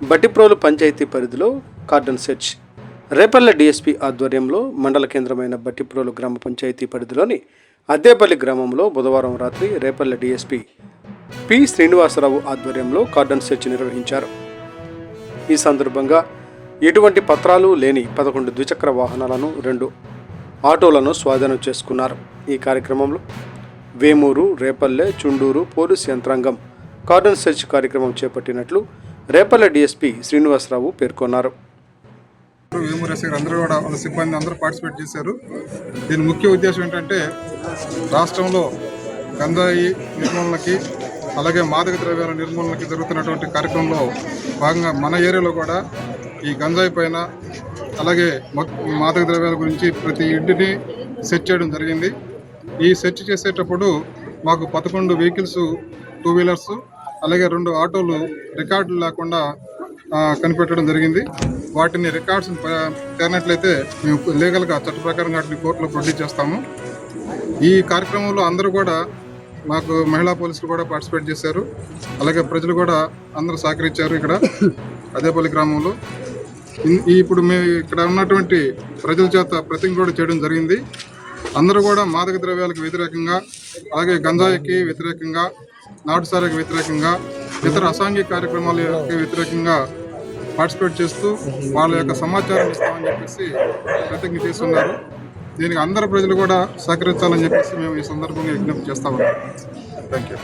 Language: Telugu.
బట్టిప్రోలు పంచాయతీ పరిధిలో కార్డన్ సెర్చ్. రేపల్లె డీఎస్పీ ఆధ్వర్యంలో మండల కేంద్రమైన బట్టిప్రోలు గ్రామ పంచాయతీ పరిధిలోని అద్దేపల్లి గ్రామంలో బుధవారం రాత్రి రేపల్లె డీఎస్పీ పి శ్రీనివాసరావు ఆధ్వర్యంలో కార్డన్ సెర్చ్ నిర్వహించారు. ఈ సందర్భంగా ఎటువంటి పత్రాలు లేని 11 ద్విచక్ర వాహనాలను, 2 ఆటోలను స్వాధీనం చేసుకున్నారు. ఈ కార్యక్రమంలో వేమూరు, రేపల్లె, చుండూరు పోలీసు యంత్రాంగం కార్డన్ సెర్చ్ కార్యక్రమం చేపట్టినట్లు రేపల్లె డీఎస్పీ శ్రీనివాసరావు పేర్కొన్నారు. వేమూరు ఎస్ఐ అందరూ కూడా వాళ్ళ సిబ్బంది అందరూ పార్టిసిపేట్ చేశారు. దీని ముఖ్య ఉద్దేశం ఏంటంటే రాష్ట్రంలో గంజాయి నిర్మూలనకి అలాగే మాదక ద్రవ్యాల నిర్మూలనకి జరుగుతున్నటువంటి కార్యక్రమంలో భాగంగా మన ఏరియాలో కూడా ఈ గంజాయి పైన అలాగే మాదక ద్రవ్యాల గురించి ప్రతి ఇంటిని సెర్చ్ చేయడం జరిగింది. ఈ సెర్చ్ చేసేటప్పుడు మాకు 11 వెహికల్స్, 2 వీలర్స్ అలాగే 2 ఆటోలు రికార్డులు లేకుండా కనిపెట్టడం జరిగింది. వాటిని రికార్డ్స్ తేనట్లయితే మేము లీగల్గా చట్ట ప్రకారం వాటిని కోర్టులో ప్రొడ్యూస్ చేస్తాము. ఈ కార్యక్రమంలో అందరూ కూడా మాకు మహిళా పోలీసులు కూడా పార్టిసిపేట్ చేశారు. అలాగే ప్రజలు కూడా అందరూ సహకరించారు. ఇక్కడ అదేపల్లి గ్రామంలో ఇప్పుడు మేము ఇక్కడ ఉన్నటువంటి ప్రజల చేత ప్రతిజ్ఞ కూడా చేయడం జరిగింది. అందరూ కూడా మాదక ద్రవ్యాలకు వ్యతిరేకంగా అలాగే గంజాయికి వ్యతిరేకంగా, నాటుసారాకి వ్యతిరేకంగా, ఇతర అసాంఘిక కార్యక్రమాలకు వ్యతిరేకంగా పార్టిసిపేట్ చేస్తూ వాళ్ళ యొక్క సమాచారం ఇస్తామని చెప్పేసి ప్రతిజ్ఞ చేస్తున్నారు. దీనికి అందరు ప్రజలు కూడా సహకరించాలని చెప్పేసి మేము ఈ సందర్భంగా విజ్ఞప్తి చేస్తా ఉన్నాం. Thank you.